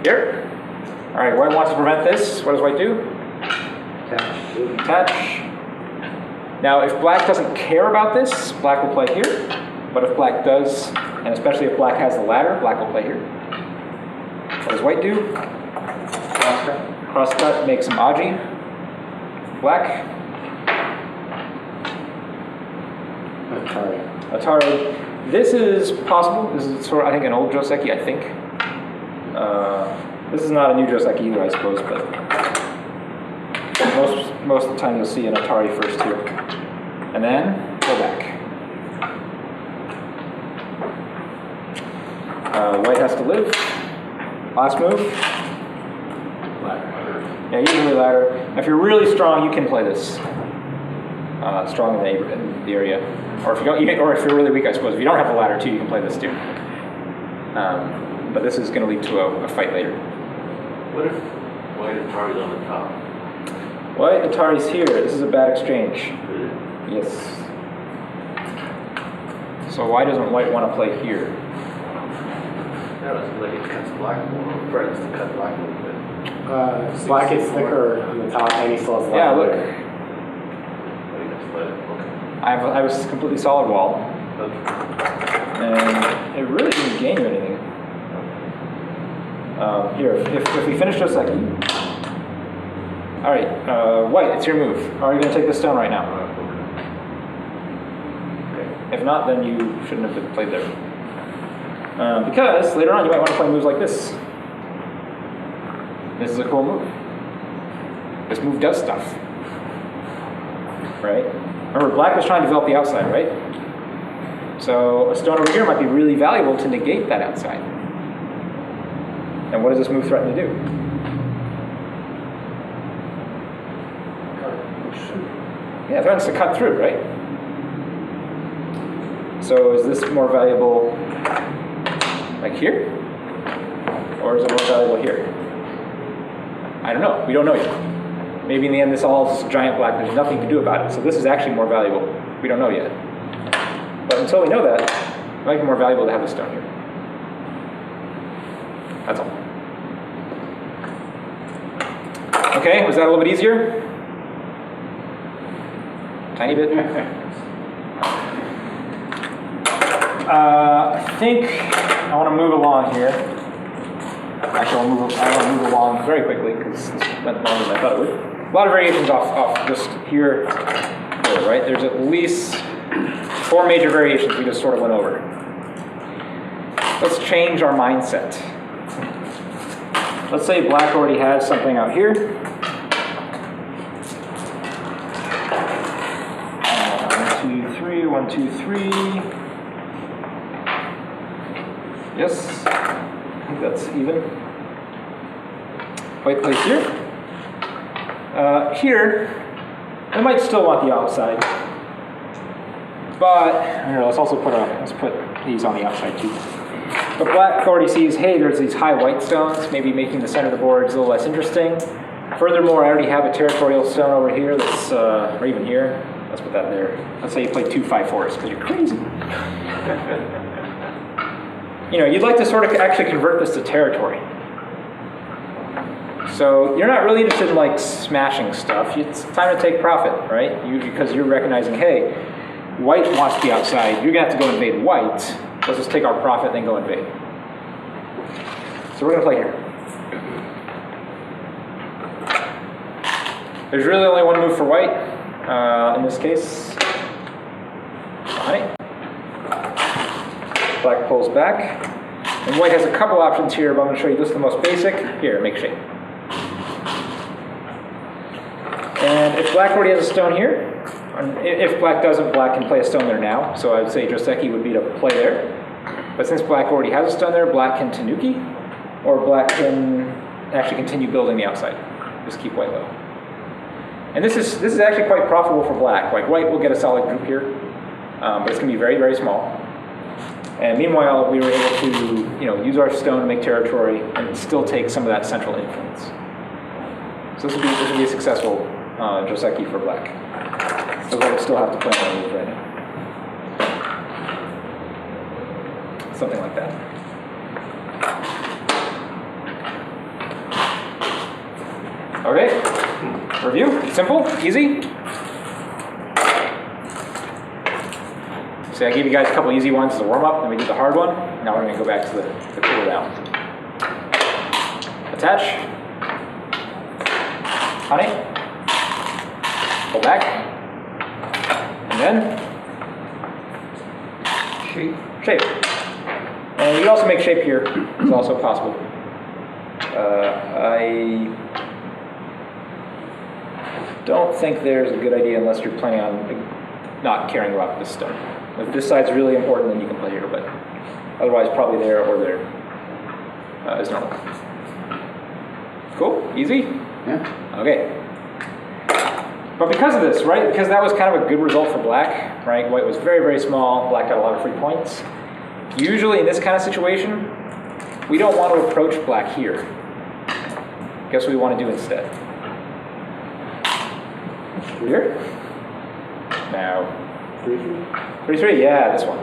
Here. All right, white wants to prevent this. What does white do? Attach. Now, if black doesn't care about this, black will play here. But if black does, and especially if black has the ladder, black will play here. What does white do? Crosscut, make some Aji. Black. Atari. This is possible. This is sort of, I think, an old Joseki, I think. This is not a new Joseki either, I suppose, but most of the time you'll see an Atari first here. And then go back. White has to live. Last move. Yeah, usually ladder. If you're really strong, you can play this. Strong in the area. Or if you're really weak, I suppose. If you don't have the ladder too, you can play this too. But this is going to lead to a fight later. What if white Atari's on the top? White Atari's here. This is a bad exchange. Yes. So why doesn't white want to play here? That was like it cuts black more. Threatens to cut black a little bit. Black is thicker on the top, and he still has Yeah, look. But he just let it. Okay. I was completely solid wall, Okay. and it really didn't gain you anything. Here, if we finish Joseki. All right, white, it's your move. Are you going to take this stone right now? Okay. If not, then you shouldn't have been played there. Because later on you might want to play moves like this. This is a cool move. This move does stuff. Right? Remember, black was trying to develop the outside, right? So a stone over here might be really valuable to negate that outside. And what does this move threaten to do? Yeah, it threatens to cut through, right? So is this more valuable like here? Or is it more valuable here? I don't know. We don't know yet. Maybe in the end this all is giant black. There's nothing to do about it. So this is actually more valuable. We don't know yet. But until we know that, it might be more valuable to have the stone here. That's all. Okay, was that a little bit easier? Tiny bit. I think I want to move along here. Actually, I want to move along very quickly because this went longer than I thought it would. A lot of variations off just here, right? There's at least 4 major variations we just sort of went over. Let's change our mindset. Let's say black already has something out here. 1, 2, 3, 1, 2, 3. Yes, I think that's even. White plays here. Here, I might still want the outside, but here, let's put these on the outside too. But black already sees, hey, there's these high white stones, maybe making the center of the board a little less interesting. Furthermore, I already have a territorial stone over here that's, or even here. Let's put that there. Let's say you play 2 5/4s because you're crazy. You know, you'd like to sort of actually convert this to territory. So you're not really interested in like smashing stuff. It's time to take profit, right? Because you're recognizing, hey, white wants to be outside. You're gonna have to go invade white. Let's just take our profit, then go invade. So we're gonna play here. There's really only one move for white. In this case, honey. Black pulls back. And white has a couple options here, but I'm going to show you just the most basic. Here, make shape. And if black already has a stone here, if black doesn't, black can play a stone there now. So I would say Joseki would be to play there. But since black already has a stone there, black can tanuki, or black can actually continue building the outside. Just keep white low. And this is actually quite profitable for black. Like white will get a solid group here, but it's going to be very, very small. And meanwhile, we were able to, use our stone to make territory and still take some of that central influence. So this would be a successful Joseki for black. So we'll still have to play on the move right now. Something like that. Okay. Review. Simple. Easy. So I gave you guys a couple easy ones as a warm-up, then we did the hard one. Now we're going to go back to the cool down. Attach. Honey. Pull back. And then shape. And you can also make shape here. It's also possible. don't think there's a good idea unless you're planning on not caring about this stone. If this side's really important, then you can play here, but otherwise probably there or there is normal. Cool? Easy? Yeah. Okay. But because of this, right, because that was kind of a good result for black, right, white was very, very small, black got a lot of free points. Usually in this kind of situation, we don't want to approach black here. Guess what we want to do instead? Here? Now, 3-3, yeah, this one.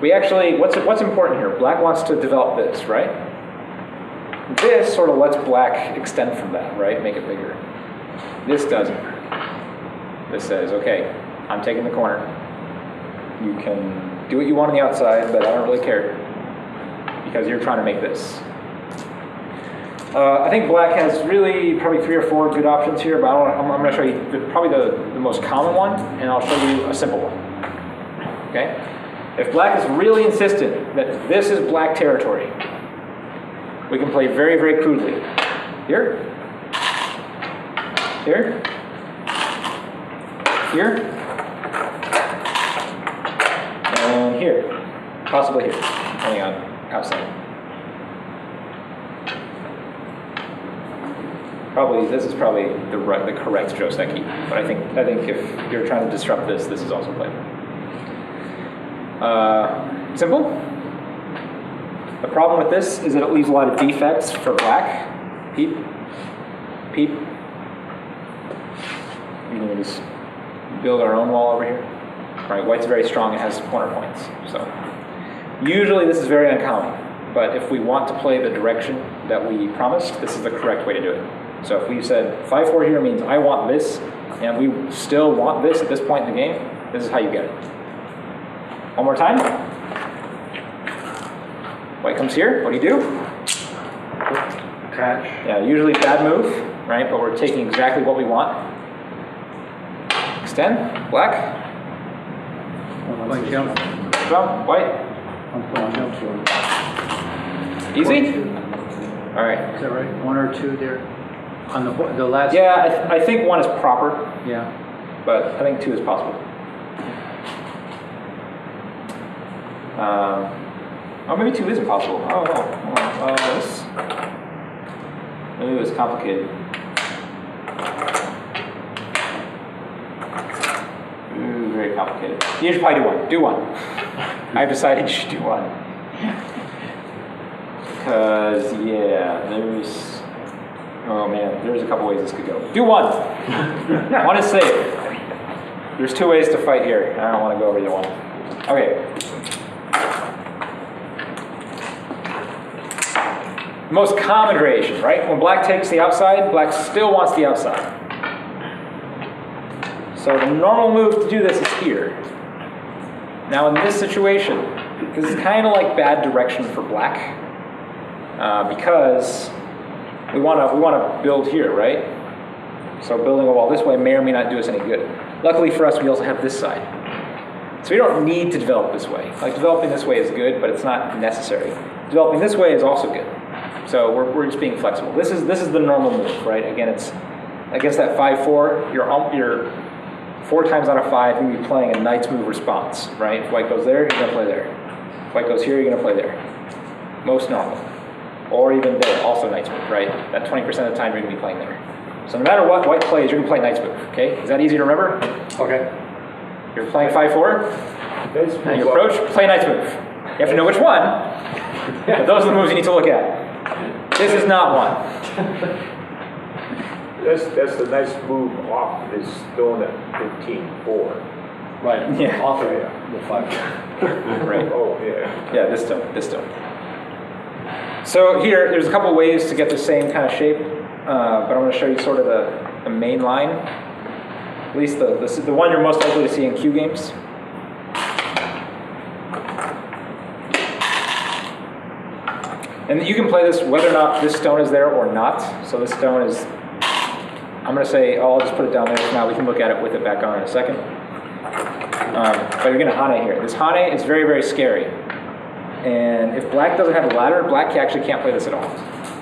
We actually, what's important here? Black wants to develop this, right? This sort of lets black extend from that, right? Make it bigger. This doesn't. This says, okay, I'm taking the corner. You can do what you want on the outside, but I don't really care because you're trying to make this. I think black has really probably 3 or 4 good options here, but I'm going to show you probably the most common one, and I'll show you a simple one. Okay? If black is really insistent that this is black territory, we can play very, very crudely. Here. Here. Here. And here. Possibly here, depending on outside. Probably, this is probably the correct Joseki, but I think if you're trying to disrupt this, this is also played. Simple. The problem with this is that it leaves a lot of defects for black. Peep. Peep. We can just build our own wall over here. Right, white's very strong, it has corner points. So usually this is very uncommon, but if we want to play the direction that we promised, this is the correct way to do it. So if we said 5-4 here means I want this, and we still want this at this point in the game, this is how you get it. One more time. White comes here, what do? Catch. Yeah, usually bad move, right? But we're taking exactly what we want. Extend, black. 1 point jump. Jump, white. 1 point jump. Easy? All right. Is that right? 1 or 2 there? On the last? Yeah, I think 1 is proper, Yeah. but I think 2 is possible. Oh, maybe 2 isn't possible. Oh, no. This. Ooh, it's complicated. Ooh, very complicated. You should probably do 1. Do 1. I've decided you should do 1. Because, yeah, there's... Oh man, there's a couple ways this could go. Do 1. 1 is safe. There's 2 ways to fight here. I don't want to go over either one. Okay. The most common variation, right? When black takes the outside, black still wants the outside. So the normal move to do this is here. Now in this situation, this is kind of like bad direction for black because we want to build here, right? So building a wall this way may or may not do us any good. Luckily for us, we also have this side. So we don't need to develop this way. Like developing this way is good, but it's not necessary. Developing this way is also good. So we're just being flexible. This is the normal move, right? Again, it's against that 5-4. You're 4 times out of 5 you're going to be playing a knight's move response, right? If white goes there, you're going to play there. If white goes here, you're going to play there. Most normal. Or even there, also knight's move, right? That 20% of the time you're going to be playing there. So no matter what white plays, you're going to play knight's move, okay? Is that easy to remember? Okay. You're playing 5-4, and you approach, play knight's move. You have to know which one, but those are the moves you need to look at. This is not one. That's the nice move off this stone at 15-4. Right. Yeah. Off of the 5. Right. Oh, yeah. Yeah, this stone. So here, there's a couple ways to get the same kind of shape, but I'm going to show you sort of the main line, at least the one you're most likely to see in Q games. And you can play this whether or not this stone is there or not. So this stone is, I'm going to say, I'll just put it down there for now. We can look at it with it back on in a second. But you're going to Hane here. This Hane is very, very scary. And if black doesn't have a ladder, black actually can't play this at all.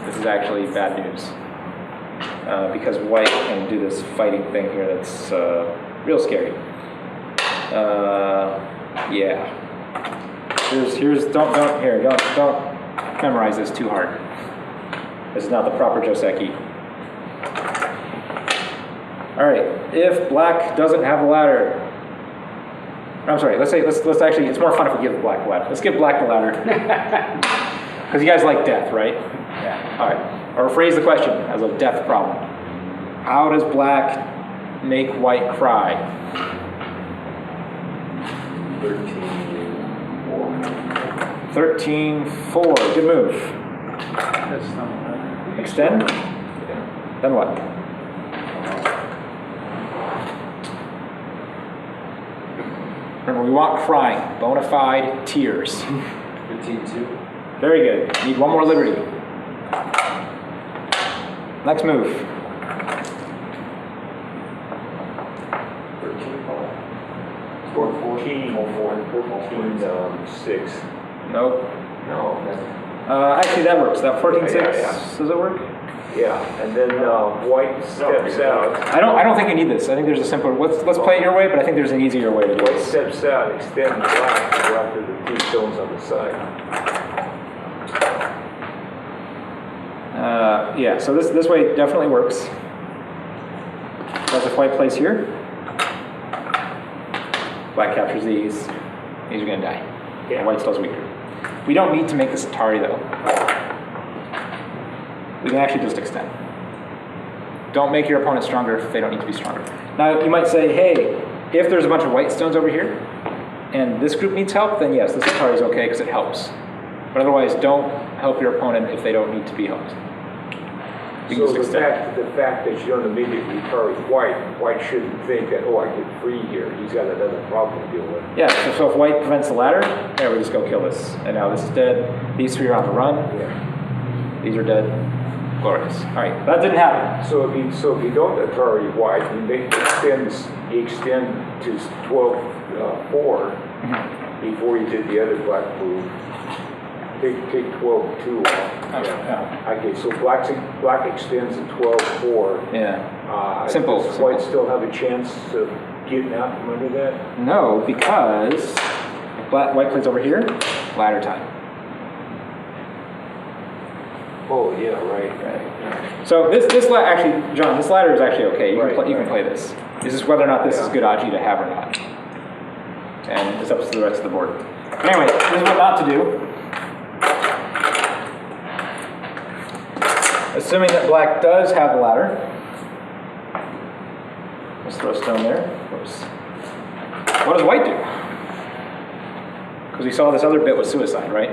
This is actually bad news. because white can do this fighting thing here that's real scary. Yeah. Don't memorize this too hard. This is not the proper Joseki. All right, if black doesn't have a ladder, I'm sorry, let's actually, it's more fun if we give black the ladder. Let's give black the ladder. Because you guys like death, right? Yeah. All right, or phrase the question as a death problem. How does black make white cry? 13-4, good move. That's not bad. Extend? Then what? Remember, we want crying, bona fide tears. 15-2. Very good. Need one more liberty. Next move. 14-6. Nope. No. Actually, that works. That 14-6, Yeah. does it work? Yeah, and then white steps out. I don't think you need this. I think there's a simpler. Let's play it your way, but I think there's an easier way to do White this. steps out, extend black to go after the two stones on the side. Yeah. So this way definitely works. That's if white plays here. Black captures these. These are going to die. Yeah. And white still's weaker. We don't need to make this Atari though. We can actually just extend. Don't make your opponent stronger if they don't need to be stronger. Now, you might say, hey, if there's a bunch of white stones over here, and this group needs help, then yes, this Atari is okay because it helps. But otherwise, don't help your opponent if they don't need to be helped. You can So just the extend. fact that you don't immediately target white shouldn't think that, oh, I get free here. He's got another problem to deal with. Yeah, so if white prevents the ladder, yeah, we just go kill this. And now this is dead. These three are on the run. Yeah. These are dead. Glorious. All right, that didn't happen. So if you don't Atari white, you extend to 12-4 before you did the other black move. Take 12-2 off. Yeah. Okay, so black extends to 12-4. Yeah. Simple. Does white still have a chance of getting out from under that? No, because if white plays over here, ladder time. Oh, yeah, right. So this actually, John, this ladder is actually okay. You can play this. This is whether or not this is good Aji to have or not. And it's up to the rest of the board. Anyway, this is what not to do. Assuming that black does have the ladder. Let's throw a stone there. Whoops. What does white do? Because we saw this other bit was suicide, right?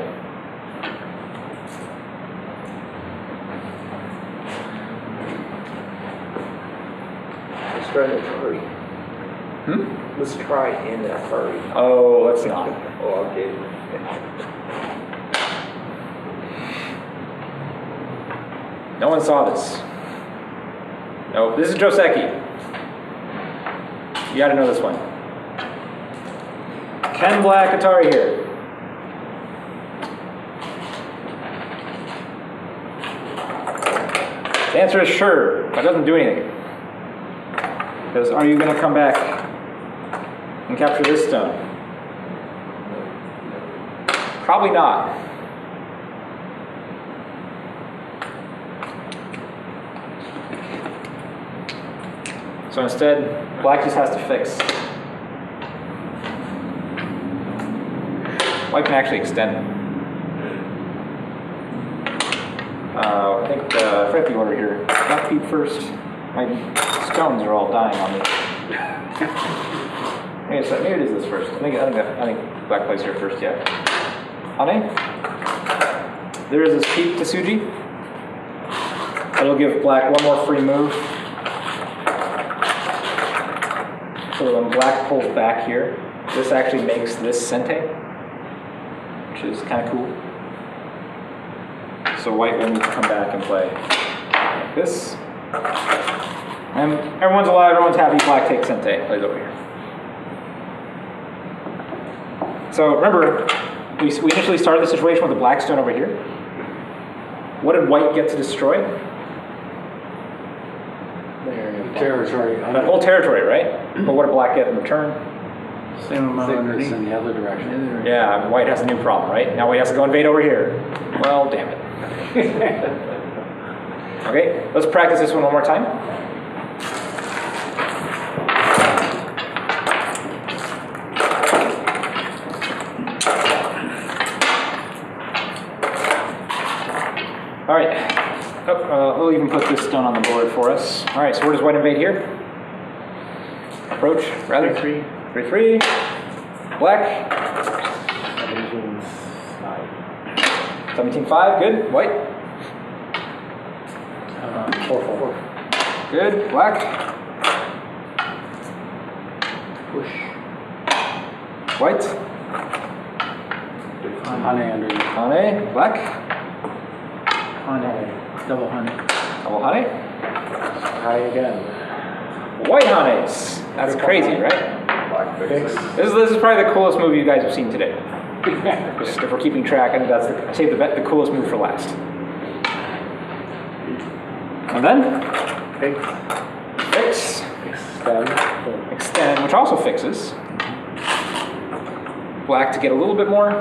Let's try an Atari. Let's try an Atari. Oh, let's not. Oh, okay. No one saw this. No, this is Joseki. You gotta know this one. Can black Atari here? The answer is sure, but it doesn't do anything. Because are you gonna come back and capture this stone? Probably not. So instead, black just has to fix. White can actually extend. I think I forgot the order here. Black feet first. My stones are all dying on me. Maybe it is this first. I think black plays here first. Yeah. Hane. There is this peep to Suji. It'll give black one more free move. So when black pulls back here, this actually makes this sente, which is kind of cool. So white will need to come back and play like this. And everyone's alive, everyone's happy, black takes sente, plays over here. So remember, we initially started the situation with the black stone over here. What did white get to destroy? Territory. That whole territory, right? But what did black get in return? Same amount Thickness underneath. in the other direction. Yeah, white has a new problem, right? Now white has to go invade over here. Well, damn it. Okay, let's practice this one more time. All right. We'll even put this down on the board for us. All right, so where does white invade here? Approach, rather. 3-3. 3-3. Black. 17-5, good. White. 4-4. Good. Black. Push. White. Honey underneath. Hane. Black. Honey. Double honey. Double honey. High again. White honeys. That's crazy, right? Black fix. This is probably the coolest move you guys have seen today. Just if we're keeping track, I think that's I saved the coolest move for last. And then fix, extend, which also fixes. Black to get a little bit more.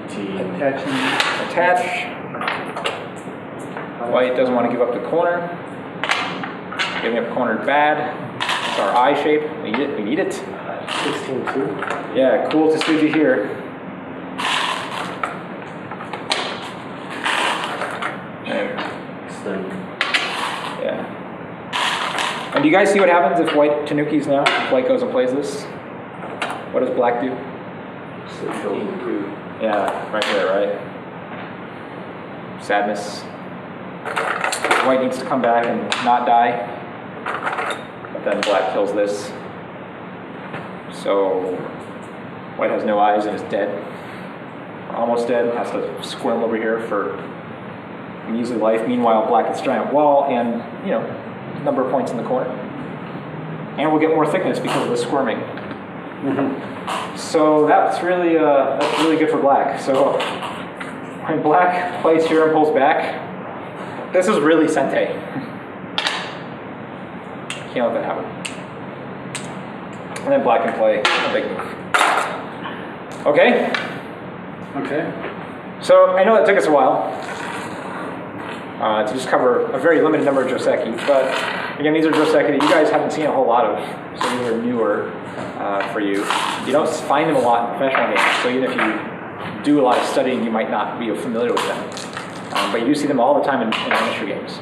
18. Attaching. Attach. White doesn't want to give up the corner. Giving up corner bad. It's our eye shape. We need it. We need it. 16-2. Yeah, cool to see you here. And, Extend. yeah. And do you guys see what happens if white tanukis now? If white goes and plays this? What does black do? Yeah, right there, right? Sadness. White needs to come back and not die. But then black kills this. So white has no eyes and is dead. Almost dead. Has to squirm over here for a measly life. Meanwhile, black has a giant wall and, you know, number of points in the corner. And we'll get more thickness because of the squirming. So that's really good for black. So when black plays here and pulls back, this is really Sente. Can't let that happen. And then black can play a big move. Okay? Okay. So I know that took us a while to just cover a very limited number of Joseki, but again, these are Joseki that you guys haven't seen a whole lot of, so these are newer for you. You don't find them a lot in professional games, so even if you do a lot of studying, you might not be familiar with them. But you do see them all the time in amateur games.